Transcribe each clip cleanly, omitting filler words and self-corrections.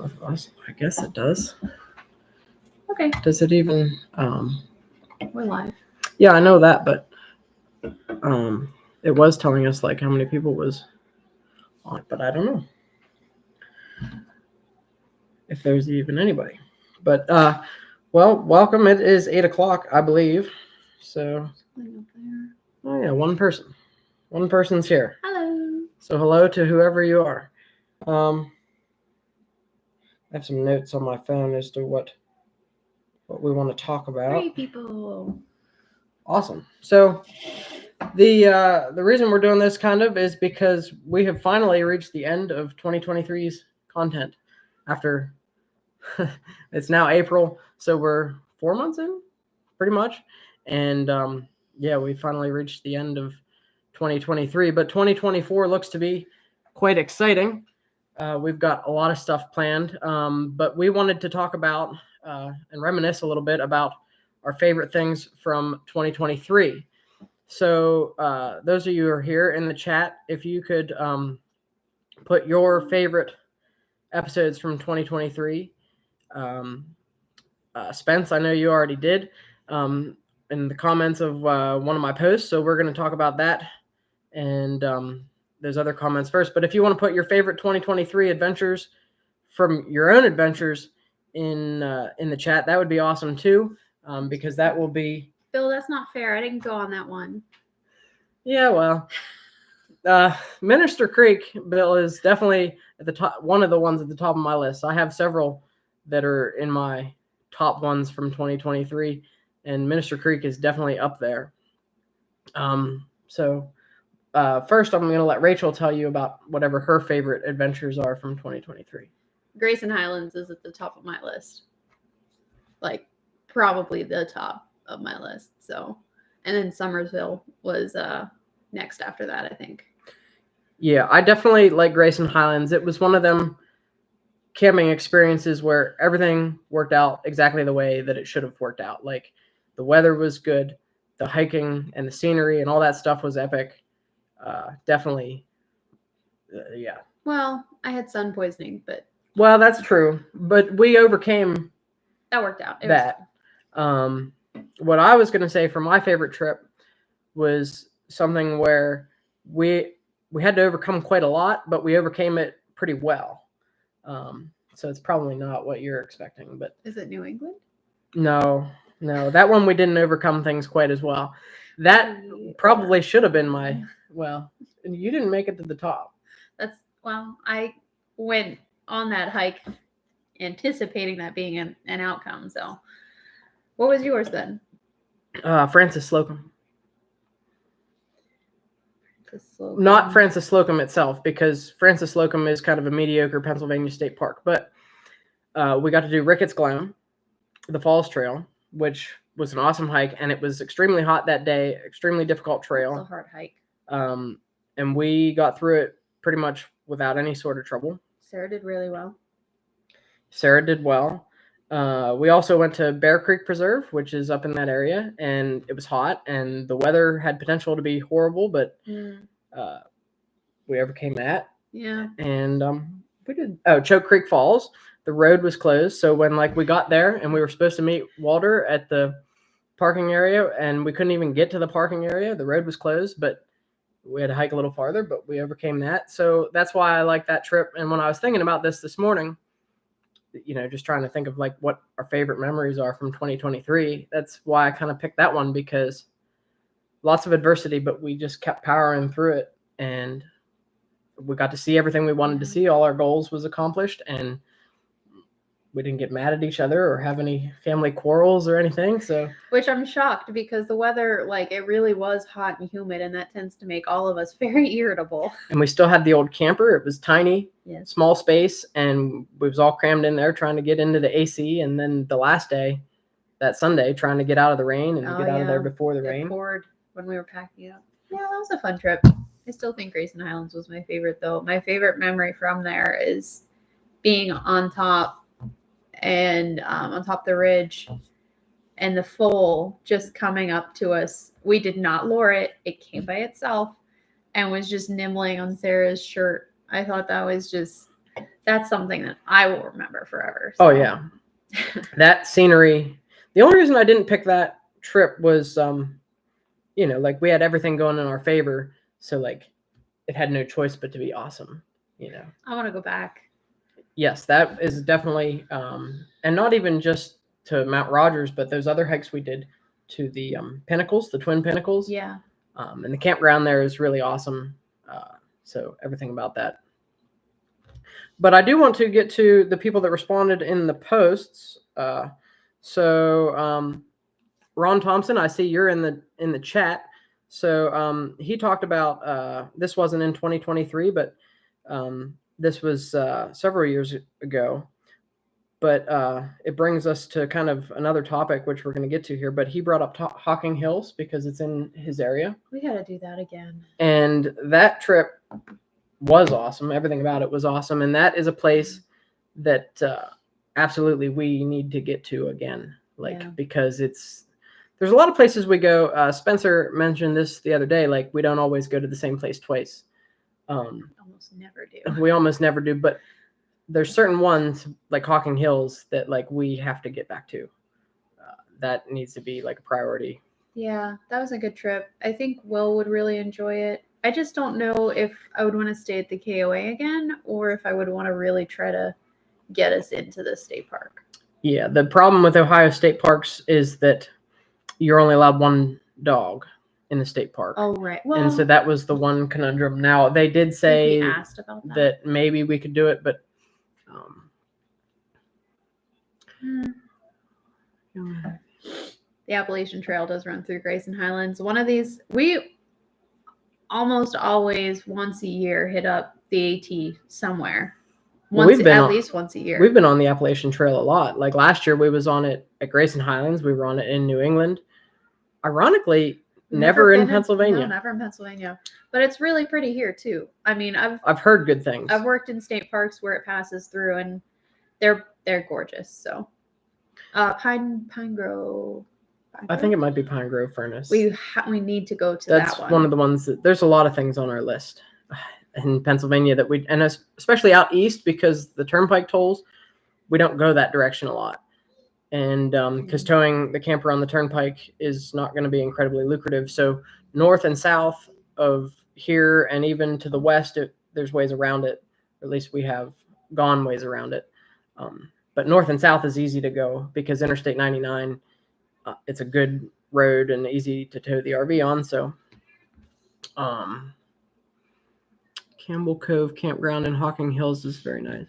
I guess it does. Okay, Does it even? we're live. Yeah, I know that, but it was telling us like how many people was on it, but I don't know if there's even anybody. But well, welcome. It is 8:00, I believe. So, Something up there. oh yeah, one person. One person's here. Hello. So hello to whoever you are. I have some notes on my phone as to what we want to talk about. 3 people. Awesome. So the reason we're doing this kind of is because we have finally reached the end of 2023's content. After it's now April, so we're 4 months in, pretty much, and yeah, we finally reached the end of 2023. But 2024 looks to be quite exciting. We've got a lot of stuff planned, but we wanted to talk about and reminisce a little bit about our favorite things from 2023. So those of you who are here in the chat, if you could put your favorite episodes from 2023. Spence, I know you already did in the comments of one of my posts, so we're going to talk about that and those other comments first. But if you want to put your favorite 2023 adventures from your own adventures in the chat, that would be awesome too, because that will be. Bill, that's not fair. I didn't go on that one. Yeah, well, Minister Creek, Bill, is definitely at the top. One of the ones at the top of my list. I have several that are in my top ones from 2023, and Minister Creek is definitely up there. So first, I'm going to let Rachel tell you about whatever her favorite adventures are from 2023. Grayson Highlands is at the top of my list. Like, probably the top of my list. So, and then Summersville was next after that, I think. Yeah, I definitely like Grayson Highlands. It was one of them camping experiences where everything worked out exactly the way that it should have worked out. Like, the weather was good, the hiking and the scenery and all that stuff was epic. Definitely, yeah. Well, I had sun poisoning, but Well, that's true, but we overcame that worked out. It that. What I was going to say for my favorite trip was something where we had to overcome quite a lot, but we overcame it pretty well. So it's probably not what you're expecting, but is it New England? No, that one we didn't overcome things quite as well. That probably should have been my. Well, you didn't make it to the top. I went on that hike anticipating that being an outcome. So, what was yours then? Francis Slocum. Not Francis Slocum itself, because Francis Slocum is kind of a mediocre Pennsylvania state park. But we got to do Ricketts Glen, the Falls Trail, which was an awesome hike, and it was extremely hot that day, extremely difficult trail. It's a hard hike. And we got through it pretty much without any sort of trouble. Sarah did really well. Sarah did well. We also went to Bear Creek Preserve, which is up in that area, and it was hot, and the weather had potential to be horrible, but we overcame that. Yeah. And we did. Oh, Choke Creek Falls. The road was closed, so when we got there and we were supposed to meet Walter at the parking area, and we couldn't even get to the parking area. The road was closed, but we had to hike a little farther, but we overcame that. So that's why I like that trip. And when I was thinking about this morning, just trying to think of what our favorite memories are from 2023. That's why I kind of picked that one, because lots of adversity, but we just kept powering through it, and we got to see everything we wanted to see. All our goals was accomplished, and we didn't get mad at each other or have any family quarrels or anything. So, which I'm shocked, because the weather, it really was hot and humid, and that tends to make all of us very irritable. And we still had the old camper. It was tiny, yes. Small space, and we was all crammed in there trying to get into the AC. And then the last day, that Sunday, trying to get out of the rain and get out of there before the rain. It poured when we were packing up. Yeah, that was a fun trip. I still think Grayson Highlands was my favorite, though. My favorite memory from there is being on top and on top of the ridge, and the foal just coming up to us. We did not lure it. It came by itself and was just nibbling on Sarah's shirt. I thought that was just that's something that I will remember forever. Oh yeah, that scenery. The only reason I didn't pick that trip was, like we had everything going in our favor, so like it had no choice but to be awesome. I want to go back. Yes, that is definitely, and not even just to Mount Rogers, but those other hikes we did to the Pinnacles, the Twin Pinnacles. Yeah. And the campground there is really awesome. So everything about that. But I do want to get to the people that responded in the posts. So Ron Thompson, I see you're in the chat. So he talked about this wasn't in 2023, but this was several years ago. But it brings us to kind of another topic, which we're going to get to here. But he brought up Hocking Hills because it's in his area. We got to do that again. And that trip was awesome. Everything about it was awesome. And that is a place that absolutely we need to get to again. Because there's a lot of places we go. Spencer mentioned this the other day. Like, we don't always go to the same place twice. Almost never do. We almost never do. But there's certain ones like Hocking Hills that like we have to get back to. That needs to be like a priority. Yeah, that was a good trip. I think Will would really enjoy it. I just don't know if I would want to stay at the KOA again or if I would want to really try to get us into the state park. Yeah, the problem with Ohio state parks is that you're only allowed one dog in the state park. Oh, right. Well, and so that was the one conundrum. Now, they did say asked about that maybe we could do it, but the Appalachian Trail does run through Grayson Highlands. One of these, we almost always once a year hit up the AT somewhere. At least once a year. We've been on the Appalachian Trail a lot. Like last year, we was on it at Grayson Highlands. We were on it in New England. Ironically, never in Pennsylvania. No, never in Pennsylvania. But it's really pretty here too. I mean, I've heard good things. I've worked in state parks where it passes through, and they're gorgeous. So, Pine Grove. I think it might be Pine Grove Furnace. We need to go to that one. That's one of the ones that there's a lot of things on our list in Pennsylvania that and especially out east, because the turnpike tolls, we don't go that direction a lot. And because towing the camper on the turnpike is not going to be incredibly lucrative. So north and south of here and even to the west, there's ways around it. Or at least we have gone ways around it. But north and south is easy to go because Interstate 99, it's a good road and easy to tow the RV on. So Campbell Cove Campground in Hocking Hills is very nice.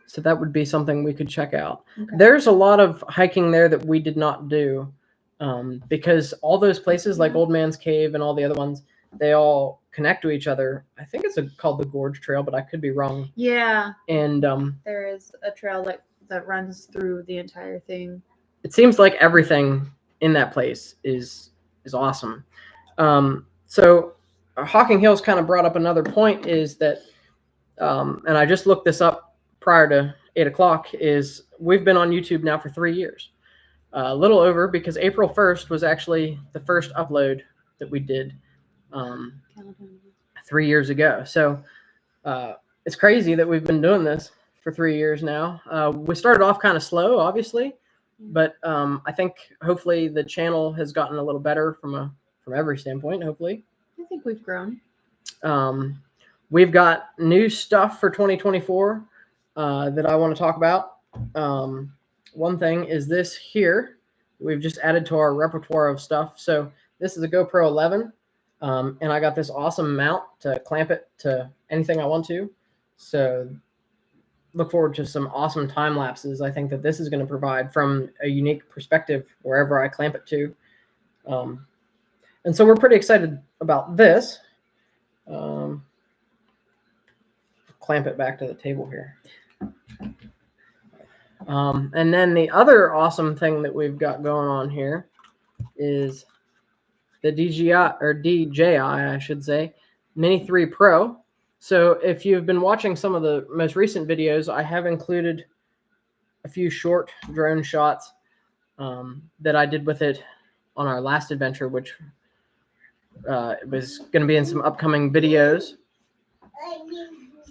So that would be something we could check out. Okay. There's a lot of hiking there that we did not do because all those places like Old Man's Cave and all the other ones, they all connect to each other. I think it's called the Gorge Trail, but I could be wrong. Yeah. And there is a trail that runs through the entire thing. It seems like everything in that place is awesome. So Hocking Hills kind of brought up another point is that, and I just looked this up prior to 8 o'clock, is we've been on YouTube now for 3 years. A little over, because April 1st was actually the first upload that we did 3 years ago. So it's crazy that we've been doing this for 3 years now. We started off kind of slow, obviously, but I think hopefully the channel has gotten a little better from every standpoint, hopefully. I think we've grown. We've got new stuff for 2024 that I want to talk about. One thing is this here. We've just added to our repertoire of stuff. So this is a GoPro 11, and I got this awesome mount to clamp it to anything I want to. So look forward to some awesome time lapses. I think that this is going to provide from a unique perspective wherever I clamp it to. And so we're pretty excited about this. Clamp it back to the table here. And then the other awesome thing that we've got going on here is the DJI, I should say, Mini 3 Pro. So if you've been watching some of the most recent videos, I have included a few short drone shots that I did with it on our last adventure, which was going to be in some upcoming videos.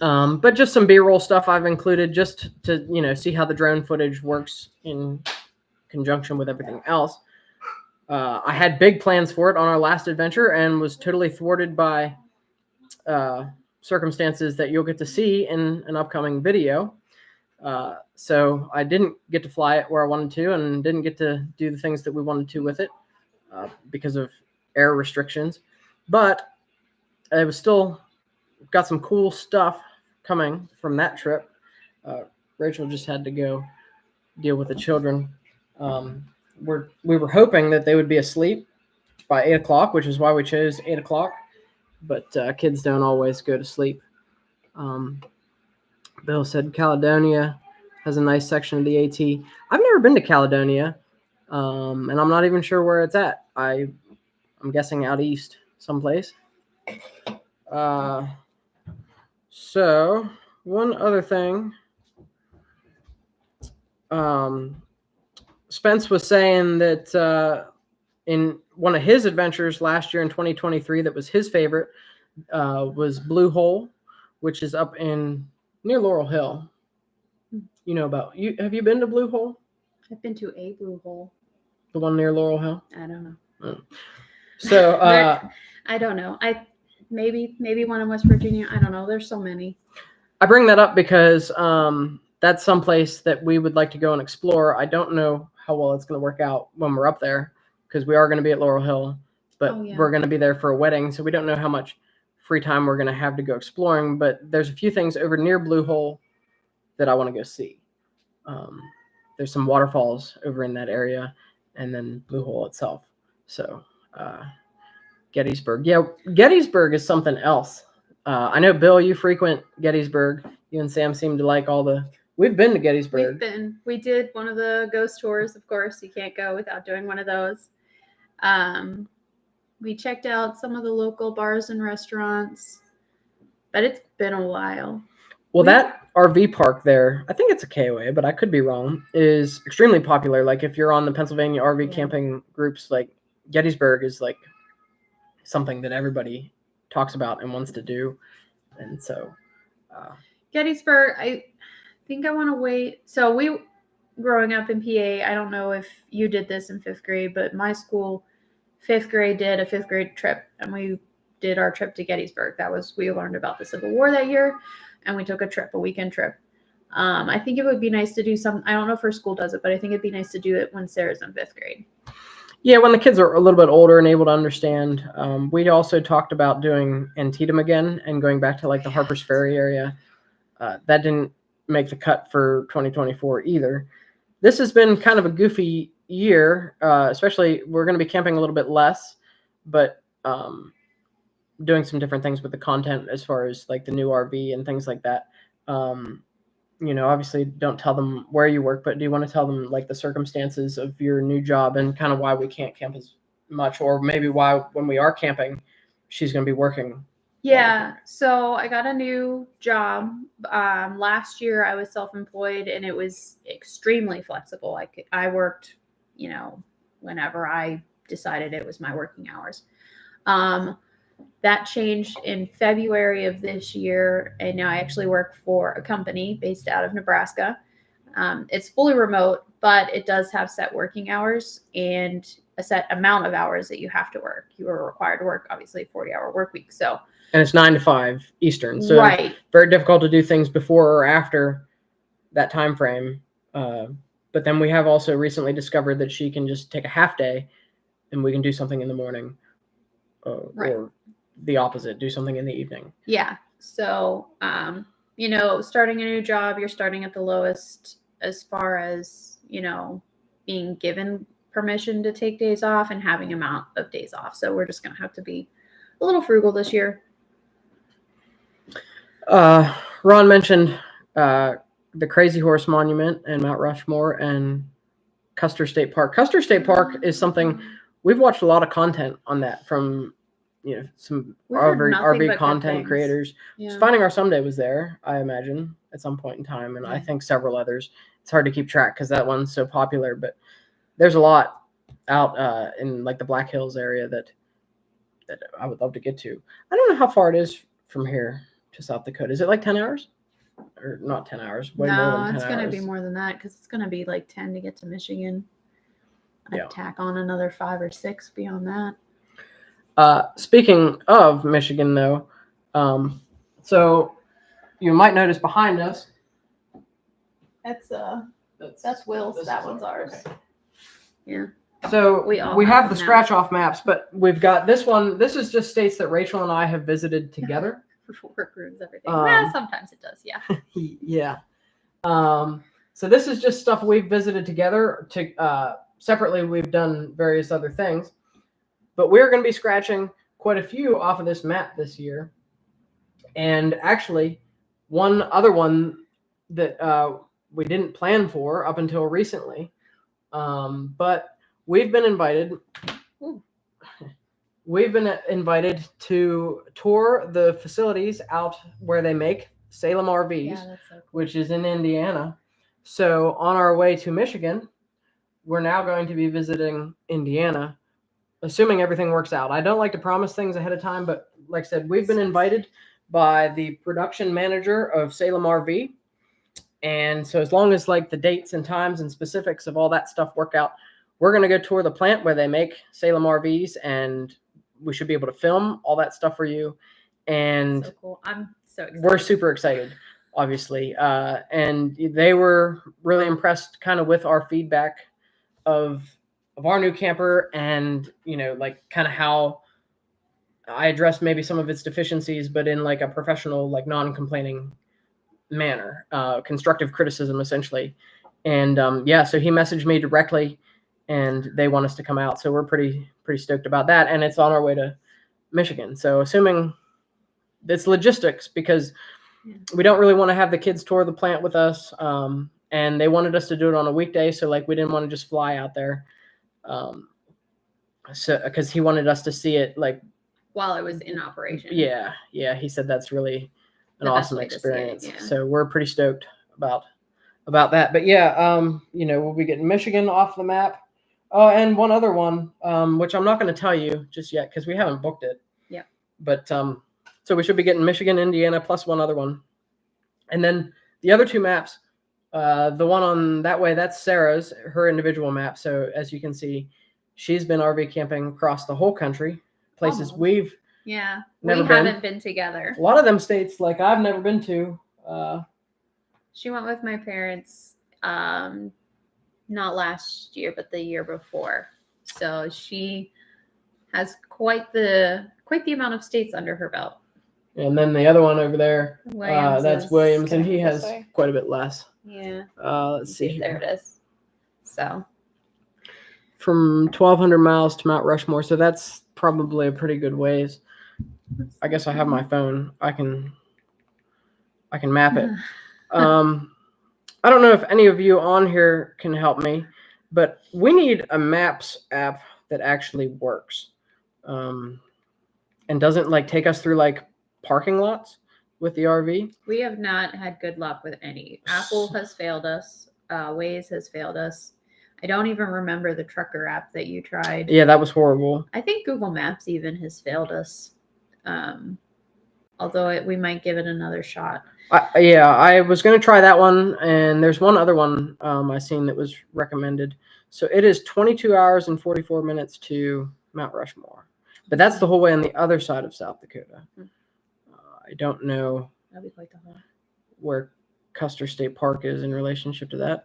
But just some B-roll stuff I've included just to, see how the drone footage works in conjunction with everything else. I had big plans for it on our last adventure and was totally thwarted by circumstances that you'll get to see in an upcoming video. So I didn't get to fly it where I wanted to and didn't get to do the things that we wanted to with it because of air restrictions. But it was still got some cool stuff coming from that trip. Rachel just had to go deal with the children. We were hoping that they would be asleep by 8 o'clock, which is why we chose 8 o'clock. But kids don't always go to sleep. Bill said Caledonia has a nice section of the AT. I've never been to Caledonia, and I'm not even sure where it's at. I'm guessing out east someplace. So one other thing, Spence was saying that in one of his adventures last year in 2023, that was his favorite, was Blue Hole, which is up near Laurel Hill. You know about you? Have you been to Blue Hole? I've been to a Blue Hole. The one near Laurel Hill? I don't know. Oh. So I don't know. Maybe one in West Virginia. I don't know. There's so many. I bring that up because that's someplace that we would like to go and explore. I don't know how well it's going to work out when we're up there because we are going to be at Laurel Hill, but we're going to be there for a wedding, so we don't know how much free time we're going to have to go exploring. But there's a few things over near Blue Hole that I want to go see. There's some waterfalls over in that area, and then Blue Hole itself. So Gettysburg. Yeah, Gettysburg is something else. I know, Bill, you frequent Gettysburg. You and Sam seem to like we've been to Gettysburg. We did one of the ghost tours, of course. You can't go without doing one of those. We checked out some of the local bars and restaurants, but it's been a while. Well, that RV park there, I think it's a KOA, but I could be wrong, is extremely popular. Like if you're on the Pennsylvania RV camping groups, like Gettysburg is like something that everybody talks about and wants to do. And so Gettysburg, I think I want to wait. So growing up in PA, I don't know if you did this in 5th grade, but my school 5th grade did a 5th grade trip, and we did our trip to Gettysburg. We learned about the Civil War that year, and we took a weekend trip. I think it would be nice to do I don't know if her school does it, but I think it'd be nice to do it when Sarah's in 5th grade. Yeah, when the kids are a little bit older and able to understand. We also talked about doing Antietam again and going back to like the Harper's Ferry area. That didn't make the cut for 2024 either. This has been kind of a goofy year, especially we're going to be camping a little bit less, but doing some different things with the content as far as like the new RV and things like that. Obviously don't tell them where you work, but do you want to tell them like the circumstances of your new job and kind of why we can't camp as much, or maybe why when we are camping, she's going to be working? Yeah. So I got a new job. Last year I was self-employed and it was extremely flexible. I worked, whenever I decided it was my working hours. That changed in February of this year, and now I actually work for a company based out of Nebraska. It's fully remote, but it does have set working hours and a set amount of hours that you have to work. You are required to work, obviously, a 40-hour work week. And it's 9 to 5 Eastern, so right. Very difficult to do things before or after that time frame. But then we have also recently discovered that she can just take a half day, and we can do something in the morning, right. Or the opposite, do something in the evening. Yeah. So, starting a new job, you're starting at the lowest as far as, being given permission to take days off and having amount of days off. So we're just going to have to be a little frugal this year. Ron mentioned the Crazy Horse Monument and Mount Rushmore and Custer State Park. Custer State Park is something we've watched a lot of content on that from some RV content creators. Yeah. Finding Our Someday was there, I imagine, at some point in time, and I think several others. It's hard to keep track because that one's so popular, but there's a lot out in like the Black Hills area that I would love to get to. I don't know how far it is from here to South Dakota? Is it like 10 hours? Or not 10 hours? Way more No, than 10 it's gonna be hours. more than that because it's gonna be like 10 to get to Michigan. I'd Yeah. tack on another 5 or 6 beyond that. Speaking of Michigan, though, so you might notice behind us. That's Will's. this That is one's ours. Okay. Yeah. So We all we have have the them now. scratch off maps, but we've got this one. This is just states that Rachel and I have visited together. Work rooms, everything. Sometimes it does. Yeah. Yeah. So this is just stuff we've visited together. Separately, we've done various other things, but we're going to be scratching quite a few off of this map this year. And actually, one other one that we didn't plan for up until recently, but we've been invited. We've been invited to tour the facilities out where they make Salem RVs, Yeah, that's so cool. which is in Indiana. So on our way to Michigan, we're now going to be visiting Indiana, assuming everything works out. I don't like to promise things ahead of time, but like I said, we've been invited by the production manager of Salem RV. And so as long as like the dates and times and specifics of all that stuff work out, we're going to go tour the plant where they make Salem RVs, and we should be able to film all that stuff for you. And So cool. I'm so excited. we're super excited, obviously. And they were really impressed kind of with our feedback of our new camper, and, you know, like kind of how I addressed maybe some of its deficiencies, but in like a professional, like non-complaining manner, constructive criticism essentially. And so he messaged me directly, and they want us to come out. So we're pretty stoked about that. And it's on our way to Michigan. So assuming it's logistics, because we don't really want to have the kids tour the plant with us. And they wanted us to do it on a weekday. So like, we didn't want to just fly out there. So, cause he wanted us to see it like while it was in operation. Yeah. He said that's really an The best awesome way to see it, experience. yeah. So we're pretty stoked about that. But yeah, we'll be getting Michigan off the map. Oh, and one other one, which I'm not going to tell you just yet because we haven't booked it. Yeah. But so we should be getting Michigan, Indiana, plus one other one. And then the other two maps, the one on that way, that's Sarah's, her individual map. So as you can see, she's been RV camping across the whole country, places Almost. we've Yeah. never We been. haven't been together. A lot of them states like I've never been to. She went with my parents, not last year, but the year before. So she has quite the amount of states under her belt. And then the other one over there, that's is Williams, and gonna he be has this way. quite a bit less. Yeah. Let's see There here. it is. So From 1,200 miles to Mount Rushmore, so that's probably a pretty good ways. I guess I have my phone. I can map it. I don't know if any of you on here can help me, but we need a maps app that actually works, and doesn't like take us through like parking lots with the RV. we have not had good luck with any. Apple has failed us. Waze has failed us. I don't even remember the trucker app that you tried. Yeah, that was horrible. I think Google Maps even has failed us. Although we might give it another shot. I was going to try that one, and there's one other one I seen that was recommended. So it is 22 hours and 44 minutes to Mount Rushmore, but that's the whole way on the other side of South Dakota. I don't know That'd be quite the whole. where Custer State Park is in relationship to that.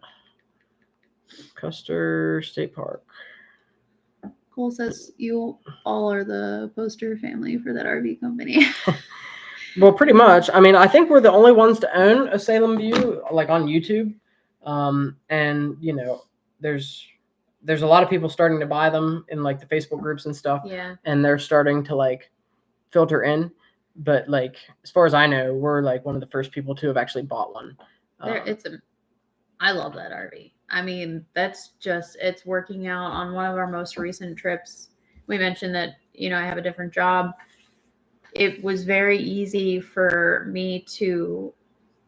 Custer State Park. Cole says you all are the poster family for that RV company. Well, pretty much. I mean, I think we're the only ones to own a Salem View, like on YouTube. And there's a lot of people starting to buy them in like the Facebook groups and stuff. Yeah. And they're starting to like filter in. But like, as far as I know, we're like one of the first people to have actually bought one. I love that RV. I mean, it's working out. On one of our most recent trips, we mentioned that, I have a different job. It was very easy for me to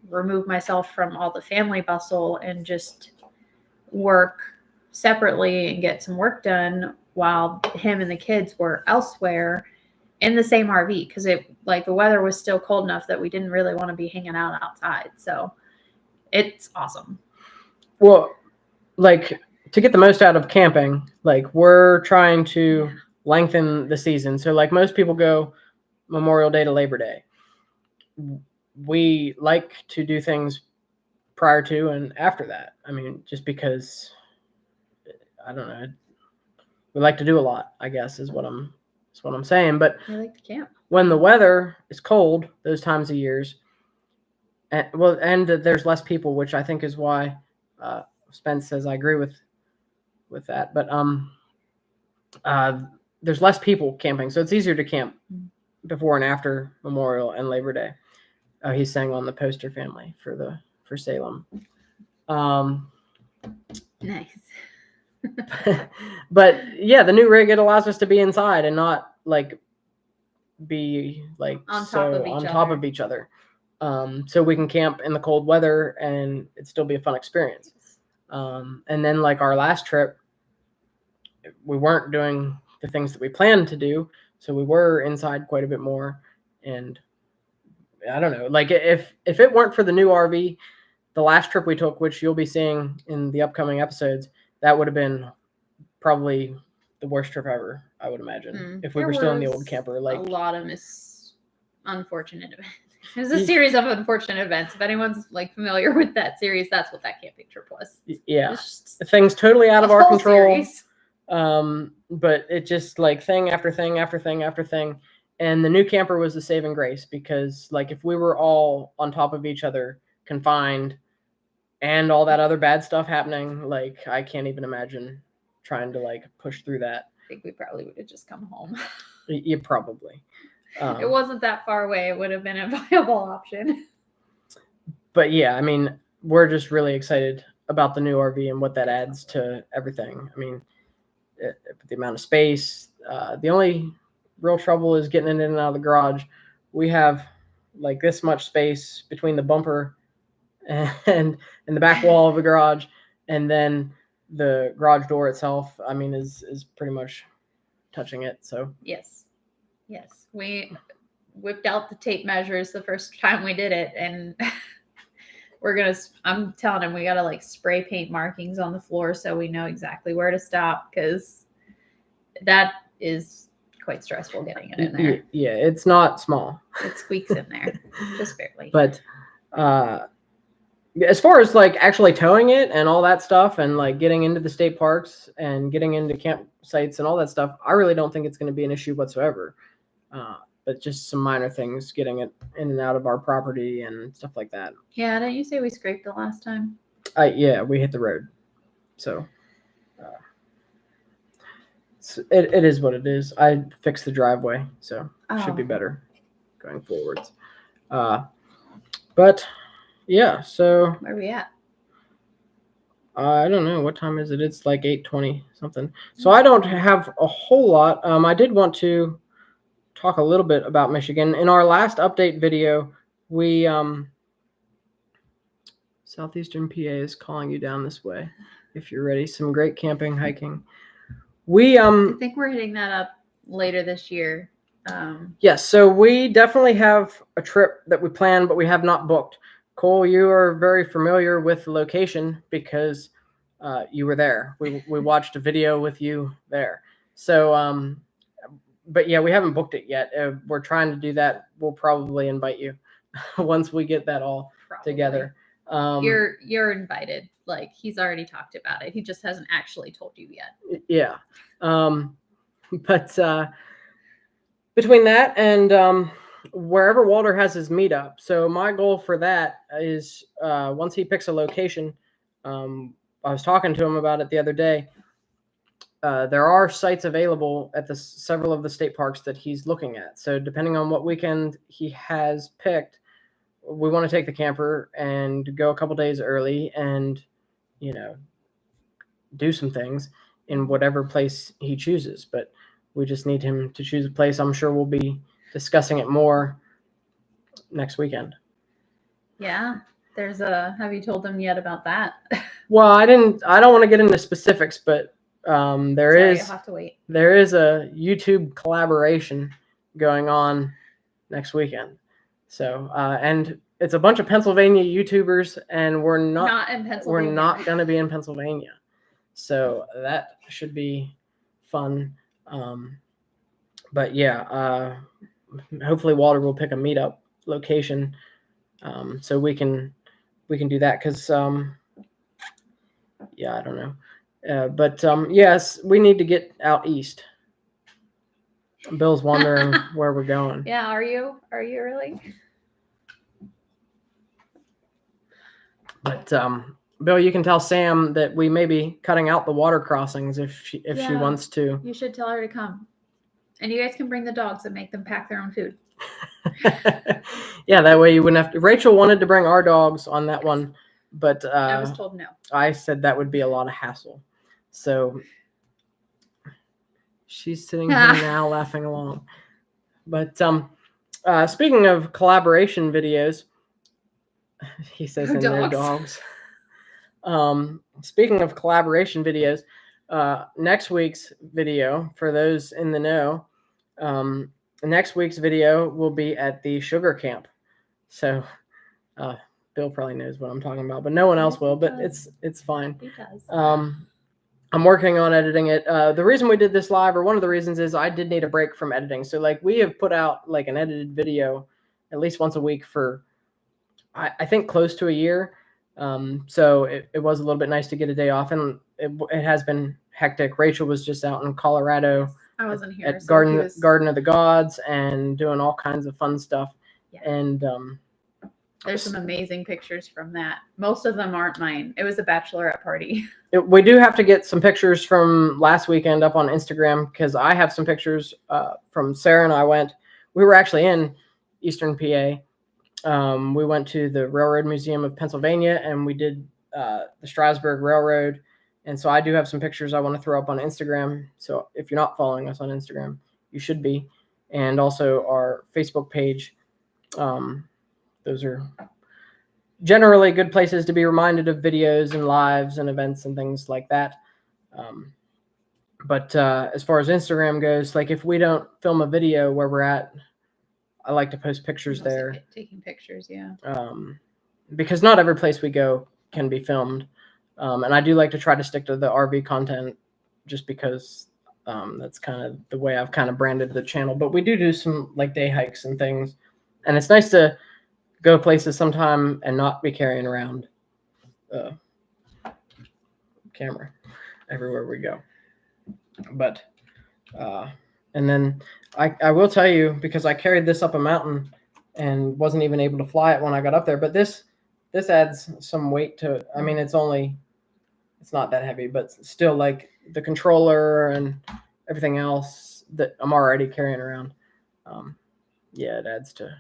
remove myself from all the family bustle and just work separately and get some work done while him and the kids were elsewhere. in the same RV because it like the weather was still cold enough that we didn't really want to be hanging out outside. So it's awesome. Well, like to get the most out of camping, like we're trying to lengthen the season. So like most people go Memorial Day to Labor Day. We like to do things prior to and after that. I mean, just because I don't know, we like to do a lot, I guess is what I'm saying. But I like to camp. when the weather is cold, those times of years, and there's less people, which I think is why Spence says I agree with that. But there's less people camping, so it's easier to camp before and after Memorial and Labor Day. He's saying on the Poster family for Salem. Nice. But yeah, the new rig, it allows us to be inside and not like be like on top of each other. So we can camp in the cold weather and it'd still be a fun experience. And then like our last trip, we weren't doing the things that we planned to do, so we were inside quite a bit more. And I don't know, like if it weren't for the new RV, the last trip we took, which you'll be seeing in the upcoming episodes, that would have been probably the worst trip ever, I would imagine, if we were still in the old camper. Like a lot of unfortunate events. It was a series of unfortunate events. If anyone's like familiar with that series, that's what that camping trip was. Yeah, things totally out of our control. Series. But it just like thing after thing after thing after thing. And the new camper was the saving grace because like if we were all on top of each other, confined, and all that other bad stuff happening, like I can't even imagine trying to like push through that. I think we probably would have just come home. You probably. It wasn't that far away. It would have been a viable option. But yeah, I mean, we're just really excited about the new RV and what that adds to everything. I mean, the amount of space. The only real trouble is getting it in and out of the garage. We have like this much space between the bumper and the back wall of the garage, and then the garage door itself, I mean, is pretty much touching it. So yes, we whipped out the tape measures the first time we did it, and I'm telling him we gotta like spray paint markings on the floor so we know exactly where to stop, because that is quite stressful getting it in there. Yeah, it's not small. It squeaks in there just barely. But as far as like actually towing it and all that stuff and like getting into the state parks and getting into campsites and all that stuff, I really don't think it's going to be an issue whatsoever. But just some minor things, getting it in and out of our property and stuff like that. Yeah, didn't you say we scraped the last time? Yeah, we hit the road. So it is what it is. I fixed the driveway, so it should be better going forwards. But yeah, so where are we at? I don't know. What time is it? It's like 8:20 something. So I don't have a whole lot. I did want to talk a little bit about Michigan. In our last update video, we Southeastern PA is calling you down this way if you're ready. Some great camping, hiking. I think we're hitting that up later this year. Yes, so we definitely have a trip that we planned, but we have not booked. Cole, you are very familiar with the location because you were there. We watched a video with you there. So, but yeah, we haven't booked it yet. We're trying to do that. We'll probably invite you once we get that all together. You're invited. Like, he's already talked about it. He just hasn't actually told you yet. Yeah. But between that and wherever Walter has his meetup. So my goal for that is once he picks a location, I was talking to him about it the other day. There are sites available at several of the state parks that he's looking at. So depending on what weekend he has picked, we want to take the camper and go a couple days early and, do some things in whatever place he chooses. But we just need him to choose a place. I'm sure we'll be discussing it more next weekend. Yeah. Have you told them yet about that? Well, I don't want to get into specifics, but you'll have to wait. There is a YouTube collaboration going on next weekend. So, and it's a bunch of Pennsylvania YouTubers, and we're not in Pennsylvania. we're not going to be in Pennsylvania. So that should be fun. But yeah, hopefully Walter will pick a meetup location, so we can do that. Because yeah, I don't know, but yes, we need to get out east. Bill's wondering where we're going. Yeah, are you really? But Bill, you can tell Sam that we may be cutting out the water crossings if she wants to. You should tell her to come. And you guys can bring the dogs and make them pack their own food. Yeah, that way you wouldn't have to. Rachel wanted to bring our dogs on that one, but I was told no. I said that would be a lot of hassle. So she's sitting here now laughing along. But speaking of collaboration videos, he says in their dogs. Speaking of collaboration videos, next week's video, for those in the know, next week's video will be at the sugar camp. So Bill probably knows what I'm talking about, but no one else will. But it's fine. He does. I'm working on editing it. The reason we did this live, or one of the reasons, is I did need a break from editing. So like we have put out like an edited video at least once a week for I think close to a year. So it was a little bit nice to get a day off, and it has been hectic. Rachel was just out in Colorado. I wasn't here. At Garden of the Gods and doing all kinds of fun stuff. Yeah. And there's some amazing pictures from that. Most of them aren't mine. It was a bachelorette party. We do have to get some pictures from last weekend up on Instagram, because I have some pictures from Sarah and I went. We were actually in Eastern PA. We went to the Railroad Museum of Pennsylvania, and we did the Strasburg Railroad. And so I do have some pictures I want to throw up on Instagram. So if you're not following us on Instagram, you should be. And also our Facebook page. Those are generally good places to be reminded of videos and lives and events and things like that. But as far as Instagram goes, like if we don't film a video where we're at, I like to post pictures there. Taking pictures, yeah. Because not every place we go can be filmed. And I do like to try to stick to the RV content, just because that's kind of the way I've kind of branded the channel. But we do some like day hikes and things. And it's nice to go places sometime and not be carrying around a camera everywhere we go. But and then I will tell you, because I carried this up a mountain and wasn't even able to fly it when I got up there, but this adds some weight to it. I mean, it's not that heavy, but still, like the controller and everything else that I'm already carrying around. Yeah, it adds to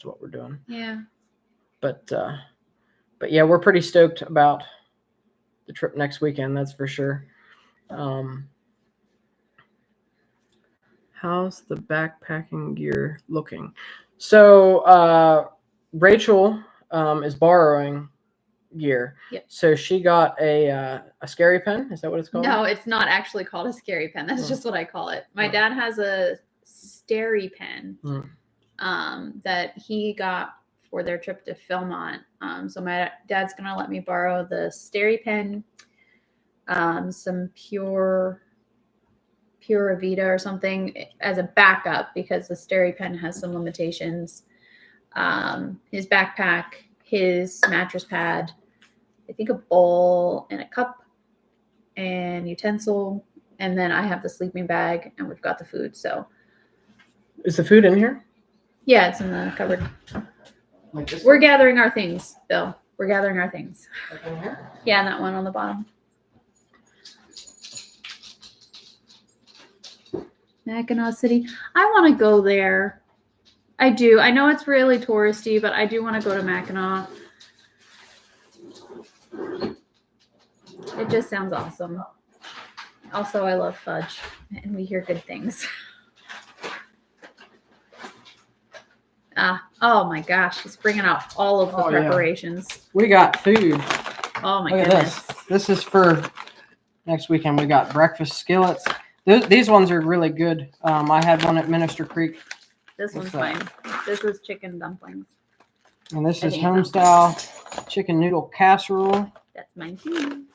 what we're doing. Yeah. But yeah, we're pretty stoked about the trip next weekend. That's for sure. How's the backpacking gear looking? So Rachel is borrowing gear. Yep. So she got a scary pen. Is that what it's called? No, it's not actually called a scary pen. That's just what I call it. My dad has a Steri pen that he got for their trip to Philmont. So my dad's gonna let me borrow the Steri pen, some Pure Vita or something as a backup, because the Steri pen has some limitations. His backpack, his mattress pad, I think a bowl and a cup and utensil, and then I have the sleeping bag, and we've got the food. So is the food in here? Yeah, it's in the cupboard. Like this We're gathering our things, Bill. We're gathering our things. Like in here? Yeah, that one on the bottom. Mackinac City. I want to go there. I do. I know it's really touristy, but I do want to go to Mackinac. It just sounds awesome. Also, I love fudge, and we hear good things. Oh my gosh, he's bringing out all of the preparations. Yeah. We got food. Oh my Look goodness. At this is for next weekend. We got breakfast skillets. These ones are really good. I had one at Minister Creek, This one's What's mine. This is chicken dumplings. and this I is think it's homestyle chicken noodle casserole. That's mine too.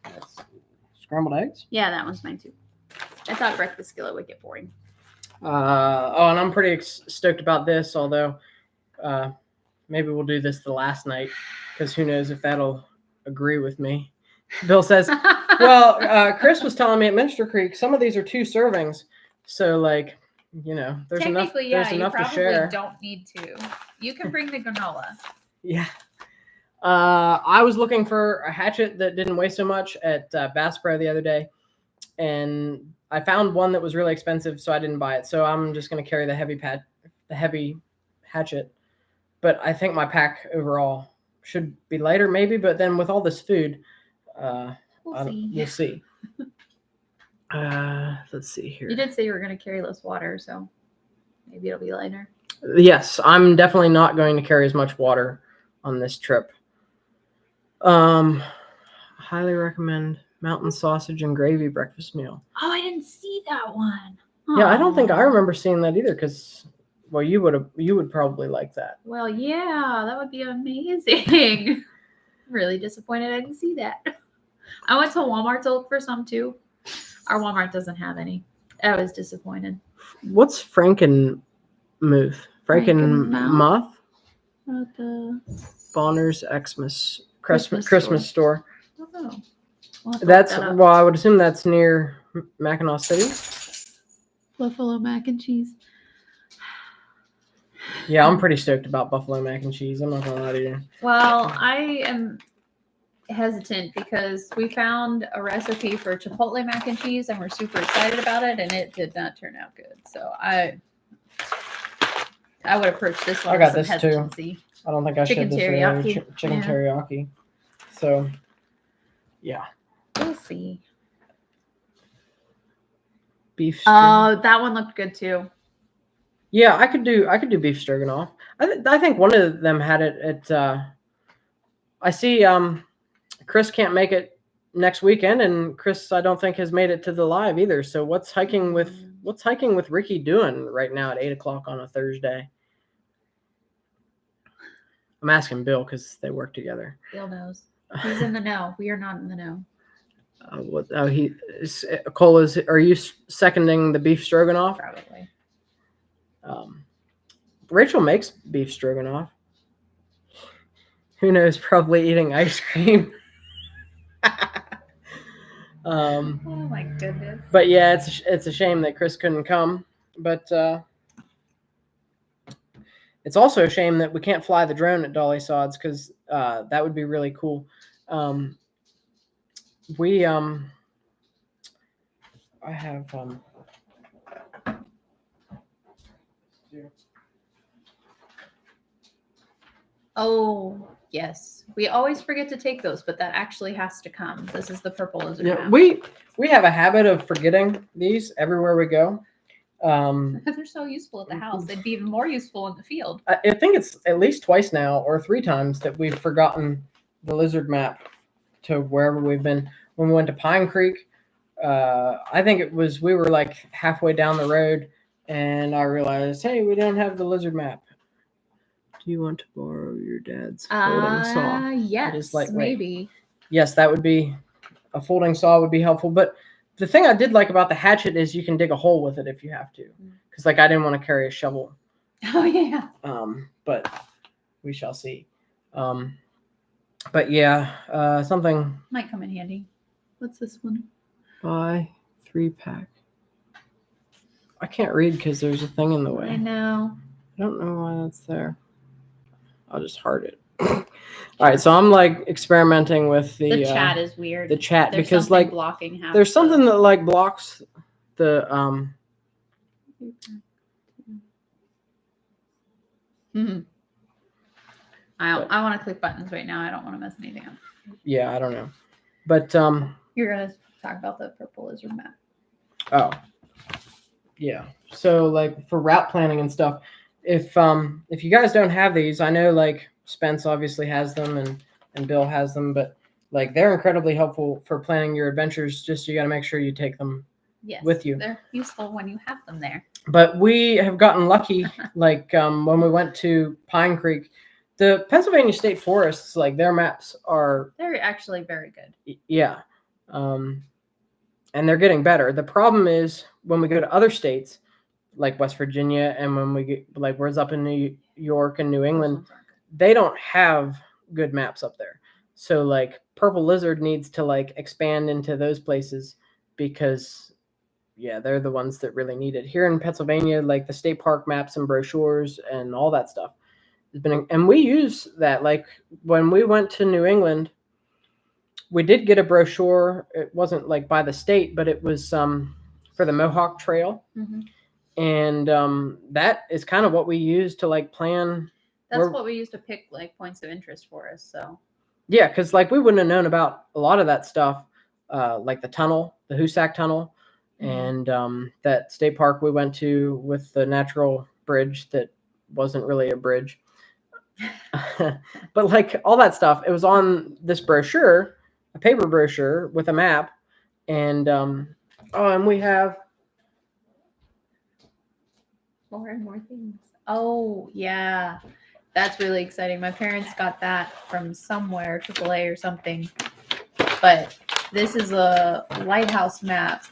That's scrambled eggs. Yeah, that one's mine too. I thought breakfast skillet would get boring. And I'm pretty stoked about this, although maybe we'll do this the last night because who knows if that'll agree with me. Bill says, well, Chris was telling me at Minister Creek, some of these are 2 servings. So, like, you know, there's enough, Technically, there's you enough to probably share. don't need to. You can bring the granola. Yeah. I was looking for a hatchet that didn't weigh so much at Bass Pro the other day. And I found one that was really expensive, so I didn't buy it. So I'm just going to carry the heavy hatchet. But I think my pack overall should be lighter, maybe. But then with all this food, we'll see. Let's see here. You did say you were going to carry less water, so maybe it'll be lighter. Yes, I'm definitely not going to carry as much water on this trip. Highly recommend mountain sausage and gravy breakfast meal. Oh, I didn't see that one. Yeah, I don't think I Aw. remember seeing that either because, well, you would probably like that. Well, yeah, that would be amazing. Really disappointed I didn't see that. I went to Walmart to look for some too. Our Walmart doesn't have any. I was disappointed. What's Frankenmuth? Frankenmuth? Bonner's Xmas Christmas store. Oh, That's well, I would assume that's near Mackinac City. Buffalo mac and cheese. Yeah, I'm pretty stoked about buffalo mac and cheese. I'm not gonna lie to you. Well, I am hesitant because we found a recipe for Chipotle mac and cheese and we're super excited about it, and it did not turn out good. So I would approach this one I got with some this too. hesitancy. I don't think I Chicken should this teriyaki. chicken Yeah. teriyaki. So, yeah, We'll see. beef. Oh, that one looked good too. Yeah, I could do beef stroganoff. I think one of them had it at. I see. Chris can't make it next weekend, and Chris I don't think has made it to the live either. So what's hiking with Ricky doing right now at 8:00 on a Thursday? I'm asking Bill because they work together. Bill knows. He's in the know. We are not in the know. Cole is. Are you seconding the beef stroganoff? Probably. Rachel makes beef stroganoff. Who knows? Probably eating ice cream. Oh my goodness. But yeah, it's a shame that Chris couldn't come. But it's also a shame that we can't fly the drone at Dolly Sods because that would be really cool. I have Oh yes, we always forget to take those, but that actually has to come. This is the purple lizard yeah, map. we have a habit of forgetting these everywhere we go. Because they're so useful at the house. They'd be even more useful in the field. I think it's at least twice now or 3 times that we've forgotten the lizard map to wherever we've been. When we went to Pine Creek, I think we were like halfway down the road and I realized, hey, we don't have the lizard map. Do you want to borrow your dad's folding saw? Yes, It is lightweight. maybe. Yes, that would be a folding saw would be helpful. But the thing I did like about the hatchet is you can dig a hole with it if you have to. Because like I didn't want to carry a shovel. Oh yeah. But we shall see. But yeah, something. Might come in handy. What's this one? Buy 3-pack. I can't read because there's a thing in the way. I know. I don't know why that's there. I'll just heart it. All right, so I'm like experimenting with The chat is weird. the chat There's because something like blocking half there's the- something that like blocks the Mhm. I want to click buttons right now. I don't want to mess anything up. yeah, I don't know. But You're gonna talk about the purple lizard map. oh. Yeah. So like for route planning and stuff, if you guys don't have these, I know like Spence obviously has them and Bill has them, but like they're incredibly helpful for planning your adventures. Just you got to make sure you take them Yes, with you. they're useful when you have them there. But we have gotten lucky, like when we went to Pine Creek, the Pennsylvania State Forests, like their maps are, They're actually very good. yeah, and they're getting better. The problem is when we go to other states, like West Virginia, and when we get like where's up in New York and New England, they don't have good maps up there. So like Purple Lizard needs to like expand into those places because yeah, they're the ones that really need it. Here in Pennsylvania, like the state park maps and brochures and all that stuff has been, and we use that. Like when we went to New England, we did get a brochure. It wasn't like by the state, but it was for the Mohawk Trail, and that is kind of what we use to like plan. That's what we used to pick like points of interest for us. So yeah, because like we wouldn't have known about a lot of that stuff, like the tunnel, the Hoosac Tunnel. And that state park we went to with the natural bridge that wasn't really a bridge. But like all that stuff, it was on this brochure, a paper brochure with a map. And and we have more and more things. Oh, yeah. That's really exciting. My parents got that from somewhere, AAA or something. But this is a lighthouse map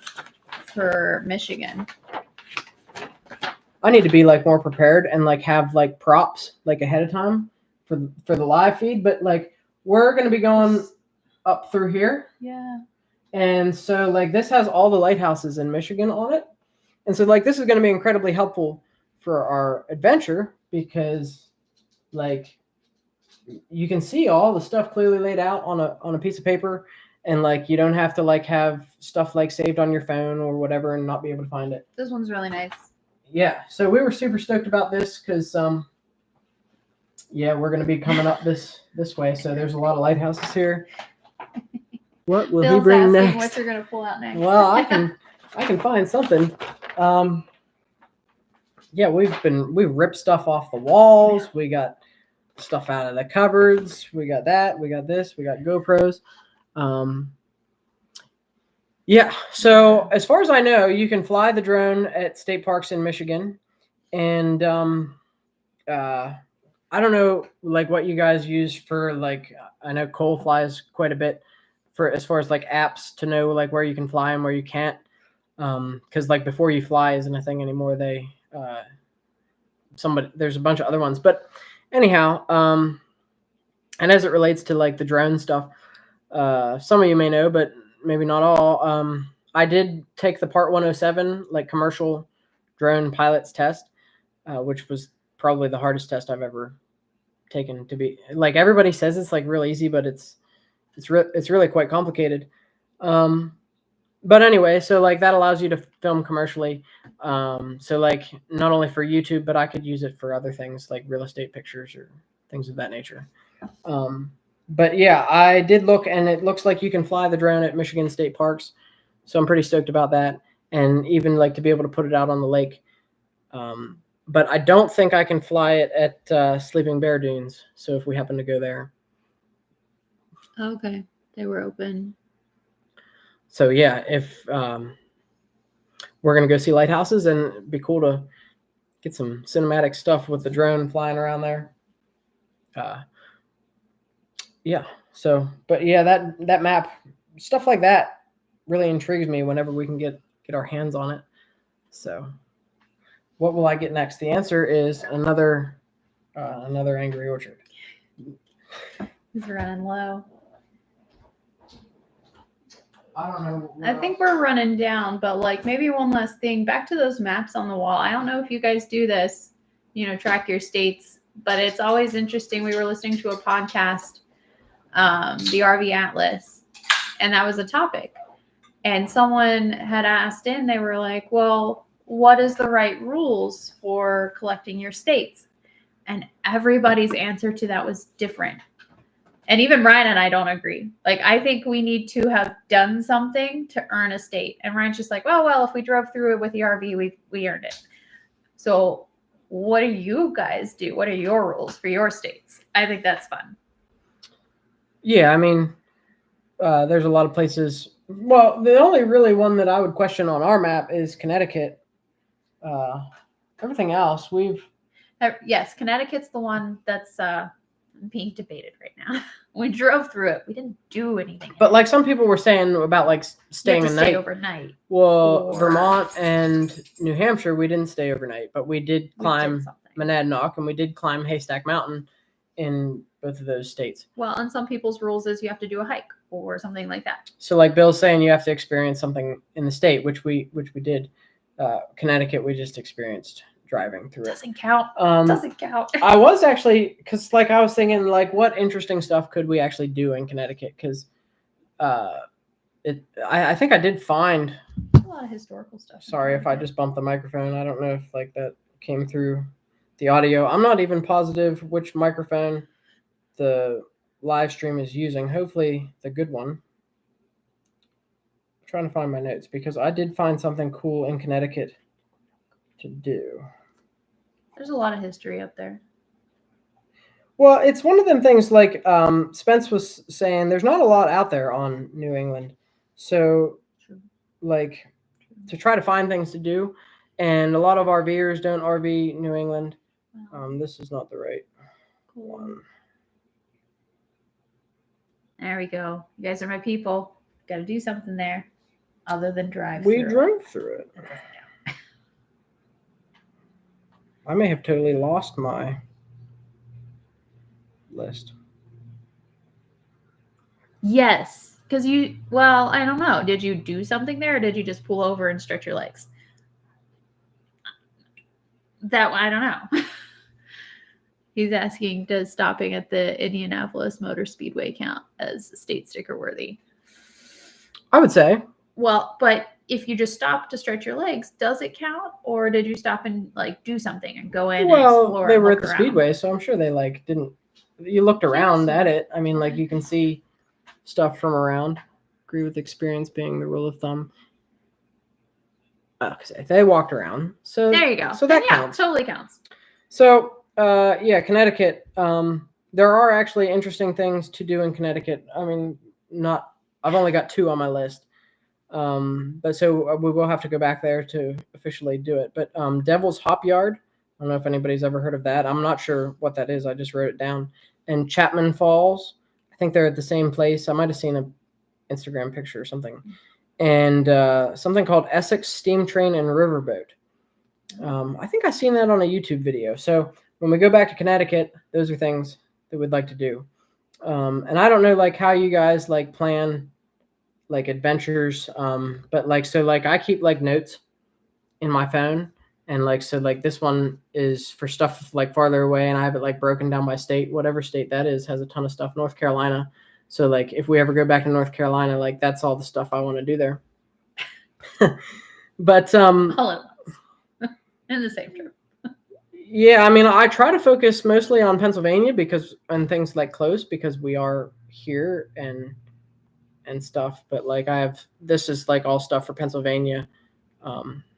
for Michigan. I need to be like more prepared and like have like props like ahead of time for the live feed. But like we're gonna be going up through here. Yeah. And so like this has all the lighthouses in Michigan on it. And so like this is gonna be incredibly helpful for our adventure because like you can see all the stuff clearly laid out on a piece of paper. And like you don't have to like have stuff like saved on your phone or whatever and not be able to find it. This one's really nice. Yeah, so we were super stoked about this because yeah, we're gonna be coming up this way. So there's a lot of lighthouses here. What will Bill's he bring asking next? what you're gonna pull out next. Well, I can find something. Yeah, we ripped stuff off the walls. We got stuff out of the cupboards. We got that. We got this. We got GoPros. Yeah, so as far as I know, you can fly the drone at state parks in Michigan, and I don't know like what you guys use for like. I know Cole flies quite a bit for as far as like apps to know like where you can fly and where you can't, because like before you fly isn't a thing anymore. They there's a bunch of other ones, but anyhow, and as it relates to like the drone stuff. Some of you may know, but maybe not all. I did take the Part 107, like commercial drone pilots test, which was probably the hardest test I've ever taken. To be like everybody says it's like real easy, but it's really quite complicated. But anyway, so like that allows you to film commercially. So like not only for YouTube, but I could use it for other things like real estate pictures or things of that nature. But yeah, I did look, and it looks like you can fly the drone at Michigan State Parks. So I'm pretty stoked about that. And even like to be able to put it out on the lake. But I don't think I can fly it at Sleeping Bear Dunes. So if we happen to go there. Okay. They were open. So yeah, if we're going to go see lighthouses, and it'd be cool to get some cinematic stuff with the drone flying around there. Yeah. So, but yeah, that map, stuff like that really intrigues me whenever we can get our hands on it. So what will I get next? The answer is another Angry Orchard. He's running low. I don't know. I think we're running down, but like maybe one last thing. Back to those maps on the wall. I don't know if you guys do this, track your states, but it's always interesting. We were listening to a podcast, the RV Atlas, and that was a topic. And someone had asked in, they were like, well, what is the right rules for collecting your states? And everybody's answer to that was different. And even Ryan and I don't agree. Like, I think we need to have done something to earn a state. And Ryan's just like, well, if we drove through it with the RV, we earned it. So what do you guys do? What are your rules for your states? I think that's fun. Yeah, I mean, there's a lot of places Well, the only really one that I would question on our map is Connecticut. Everything else we've. Yes, Connecticut's the one that's being debated right now. We drove through it. We didn't do anything. But like some people were saying about like You have staying to a stay night. overnight. Well, Or- Vermont and New Hampshire, we didn't stay overnight, but we did We did climb something. Monadnock and we did climb Haystack Mountain in both of those states. Well, and some people's rules is you have to do a hike or something like that. So like Bill's saying, you have to experience something in the state, which we did. Connecticut, we just experienced driving through it. Doesn't count. Doesn't count. I was actually, because like I was thinking, like what interesting stuff could we actually do in Connecticut? Because I think I did find. A lot of historical stuff. Sorry if I just bumped the microphone. I don't know if like that came through the audio. I'm not even positive which microphone the live stream is using. Hopefully the good one. I'm trying to find my notes because I did find something cool in Connecticut to do. There's a lot of history up there. Well, it's one of them things like Spence was saying, there's not a lot out there on New England. So True. like to try to find things to do. And a lot of RVers don't RV New England. This is not the right one. There we go. You guys are my people. Got to do something there other than drive. We through. drove through it. That doesn't count. I may have totally lost my list. Yes, because well, I don't know. Did you do something there, or did you just pull over and stretch your legs? That I don't know. He's asking, does stopping at the Indianapolis Motor Speedway count as state sticker worthy? I would say. Well, but if you just stop to stretch your legs, does it count, or did you stop and like do something and go in? Well, and explore they and were look at the around? Speedway, so I'm sure they like didn't. You looked around Yes. at it. I mean, like you can see stuff from around. Agree with experience being the rule of thumb. Okay, they walked around. So There you go. So that Then, yeah, counts. totally counts. So yeah, Connecticut. There are actually interesting things to do in Connecticut. I mean, not. I've only got 2 on my list. But so we will have to go back there to officially do it. But Devil's Hop Yard. I don't know if anybody's ever heard of that. I'm not sure what that is. I just wrote it down. And Chapman Falls. I think they're at the same place. I might have seen an Instagram picture or something. And something called Essex Steam Train and Riverboat. I think I've seen that on a YouTube video. So when we go back to Connecticut, those are things that we'd like to do. And I don't know like how you guys like plan like adventures. But like so like I keep like notes in my phone. And like so like this one is for stuff like farther away, and I have it like broken down by state. Whatever state that is has a ton of stuff. North Carolina. So like if we ever go back to North Carolina, like that's all the stuff I want to do there. But All at once. In the same trip. yeah, I mean I try to focus mostly on Pennsylvania and things like close because we are here and stuff. But like this is like all stuff for Pennsylvania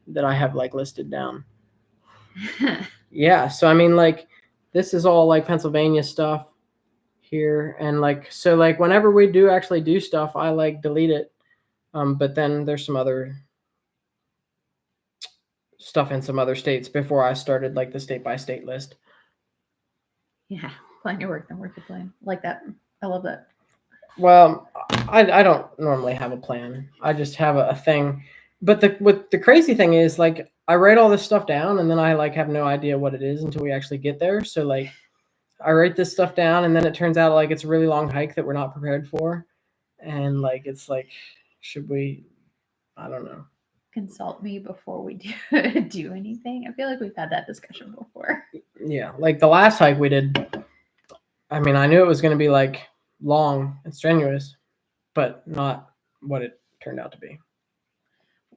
that I have like listed down. Yeah, so I mean like this is all like Pennsylvania stuff here, and like so like whenever we do actually do stuff, I like delete it. But then there's some other stuff in some other states before I started like the state by state list. Yeah, plan your work, then work your plan. Like that. I love that. Well, I don't normally have a plan. I just have a thing. But the crazy thing is like I write all this stuff down and then I like have no idea what it is until we actually get there. So like I write this stuff down and then it turns out like it's a really long hike that we're not prepared for. And like it's like, should we? I don't know. Consult me before we do do anything. I feel like we've had that discussion before. Yeah, like the last hike we did. I mean, I knew it was going to be like long and strenuous, but not what it turned out to be.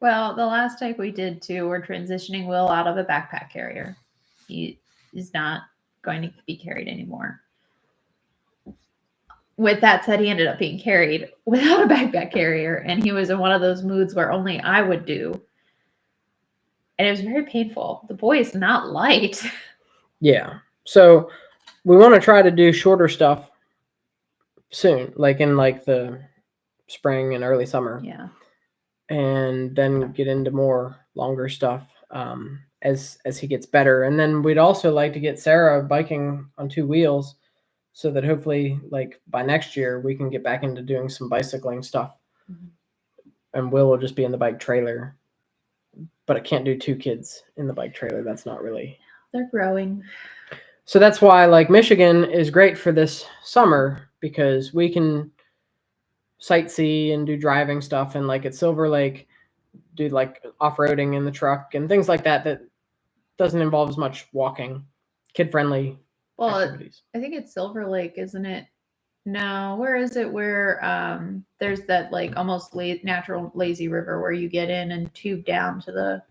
Well, the last hike we did too, we're transitioning Will out of a backpack carrier. He is not going to be carried anymore. With that said, he ended up being carried without a backpack carrier, and he was in one of those moods where only I would do. And it was very painful. The boy is not light. Yeah. So we want to try to do shorter stuff soon, like in like the spring and early summer. Yeah. And then get into more longer stuff as he gets better. And then we'd also like to get Sarah biking on 2 wheels, so that hopefully, like by next year, we can get back into doing some bicycling stuff. Mhm. And will just be in the bike trailer, but I can't do 2 kids in the bike trailer. That's not really. They're growing. So that's why, like, Michigan is great for this summer, because we can sightsee and do driving stuff, and like at Silver Lake, do like off-roading in the truck and things like that doesn't involve as much walking, kid-friendly Well, activities. I think it's Silver Lake, isn't it? No, where is it? Where there's that like almost natural lazy river where you get in and tube down to the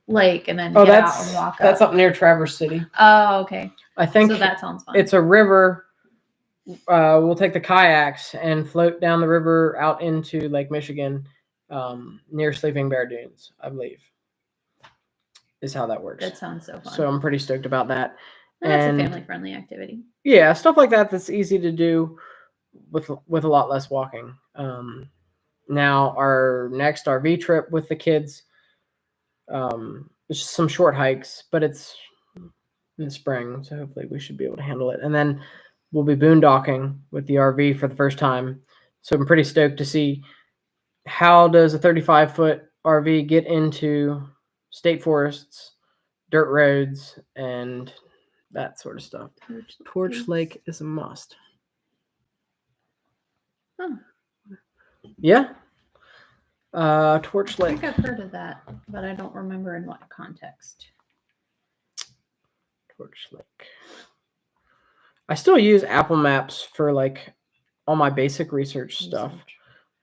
lake and then get out and walk that's up. up near Traverse City. Oh, okay. I think So that sounds fun. it's a river. We'll take the kayaks and float down the river out into Lake Michigan, near Sleeping Bear Dunes, I believe, is how that works. That sounds so fun. So I'm pretty stoked about that. That's and a family-friendly activity. Yeah, stuff like that that's easy to do with a lot less walking. Now our next RV trip with the kids, it's just some short hikes, but it's in the spring, so hopefully we should be able to handle it. And then we'll be boondocking with the RV for the first time. So I'm pretty stoked to see how does a 35-foot RV get into state forests, dirt roads, and that sort of stuff. Torch Lake is a must. Huh. Yeah. Torch I Lake. think I've heard of that, but I don't remember in what context. Torch Lake. I still use Apple Maps for like all my basic research stuff,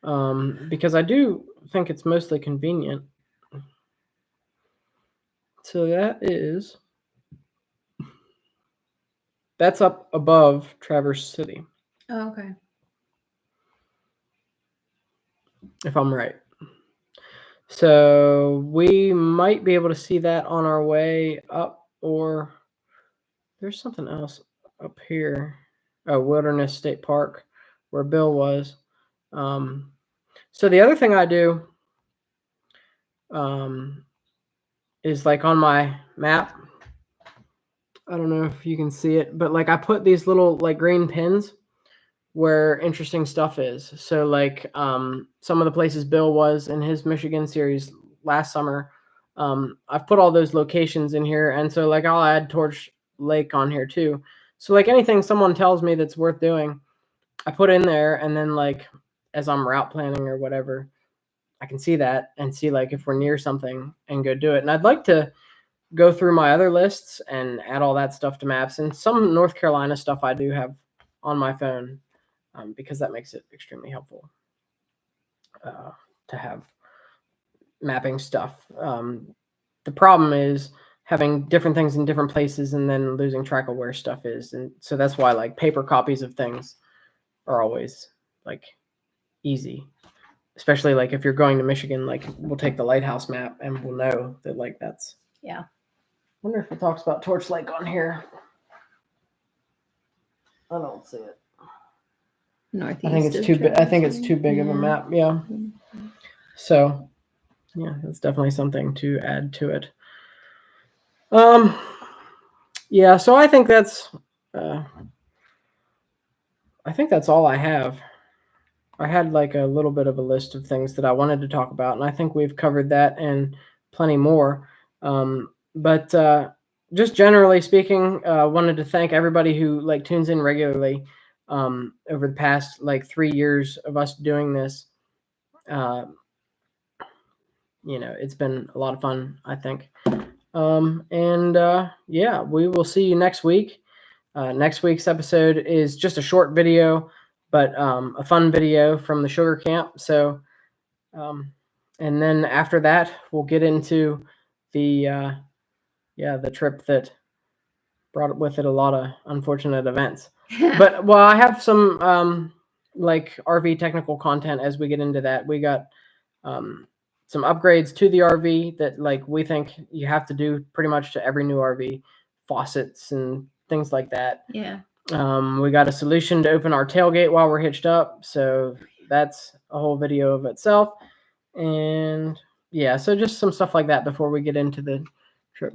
because I do think it's mostly convenient. So that's up above Traverse City, Oh, okay. if I'm right. So we might be able to see that on our way up, or there's something else up here. Oh, Wilderness State Park, where Bill was. So the other thing I do is like on my map. I don't know if you can see it, but like I put these little like green pins where interesting stuff is. So like some of the places Bill was in his Michigan series last summer, I've put all those locations in here, and so like I'll add Torch Lake on here too. So like anything someone tells me that's worth doing, I put in there, and then like as I'm route planning or whatever, I can see that and see like if we're near something and go do it. And I'd like to go through my other lists and add all that stuff to maps, and some North Carolina stuff I do have on my phone, because that makes it extremely helpful to have mapping stuff. The problem is having different things in different places and then losing track of where stuff is. And so that's why like paper copies of things are always like easy, especially like if you're going to Michigan, like we'll take the lighthouse map and we'll know that like that's. Yeah. I wonder if it talks about Torch Lake on here. I don't see it. Northeast. I think it's too big. I think it's too big of a map. Yeah. So, yeah, that's definitely something to add to it. Yeah. So I think that's all I have. I had like a little bit of a list of things that I wanted to talk about, and I think we've covered that and plenty more. But just generally speaking, wanted to thank everybody who like tunes in regularly over the past like 3 years of us doing this. It's been a lot of fun, I think. Yeah, we will see you next week. Next week's episode is just a short video, but a fun video from the sugar camp. So, and then after that, we'll get into the trip that brought with it a lot of unfortunate events. But I have some like RV technical content as we get into that. We got some upgrades to the RV that like we think you have to do pretty much to every new RV, faucets and things like that. Yeah. We got a solution to open our tailgate while we're hitched up. So that's a whole video of itself. And yeah, so just some stuff like that before we get into the trip.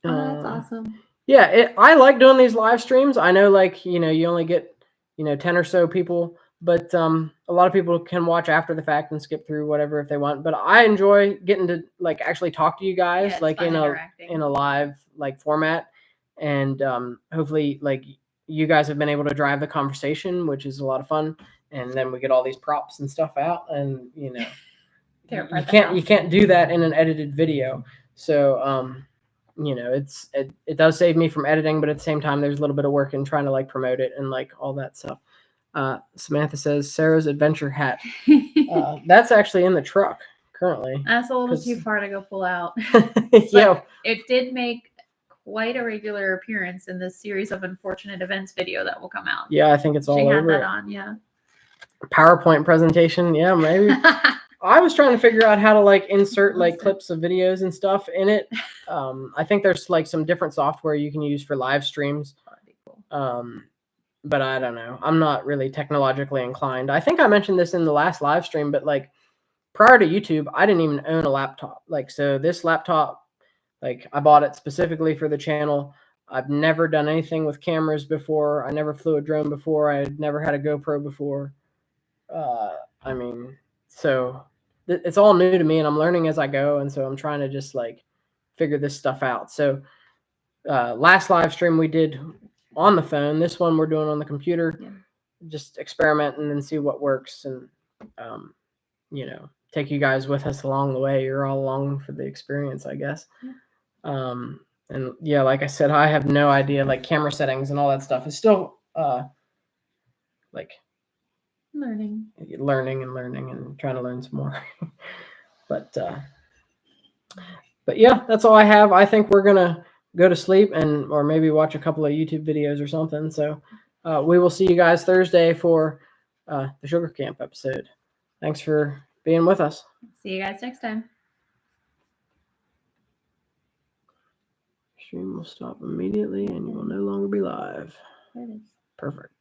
Oh, that's awesome. Yeah, I like doing these live streams. I know, like, you only get 10 or so people, but a lot of people can watch after the fact and skip through whatever if they want. But I enjoy getting to like actually talk to you guys, it's like fun in interacting. a live like format, and hopefully like you guys have been able to drive the conversation, which is a lot of fun. And then we get all these props and stuff out, and Tear apart the you house. can't do that in an edited video. So it does save me from editing, but at the same time there's a little bit of work in trying to like promote it and like all that stuff. Samantha says Sarah's adventure hat. That's actually in the truck currently. That's a little too far to go pull out. Yeah, But it did make quite a regular appearance in this series of unfortunate events video that will come out. yeah, I think it's all She had over that it. on, yeah. PowerPoint presentation, yeah, maybe. I was trying to figure out how to like insert like clips of videos and stuff in it. I think there's like some different software you can use for live streams. But I don't know. I'm not really technologically inclined. I think I mentioned this in the last live stream, but like prior to YouTube, I didn't even own a laptop. Like, so this laptop, like I bought it specifically for the channel. I've never done anything with cameras before. I never flew a drone before. I had never had a GoPro before. I mean, so it's all new to me, and I'm learning as I go. And so I'm trying to just like figure this stuff out. So last live stream we did on the phone. This one we're doing on the computer. Yeah. Just experiment and then see what works, and take you guys with us along the way. You're all along for the experience, I guess. Yeah. And yeah, like I said, I have no idea, like camera settings and all that stuff is still like learning and trying to learn some more. but yeah, that's all I have. I think we're gonna go to sleep or maybe watch a couple of YouTube videos or something. So we will see you guys Thursday for the Sugar Camp episode. Thanks for being with us. See you guys next time. Stream will stop immediately and you will no longer be live. There it is. Perfect.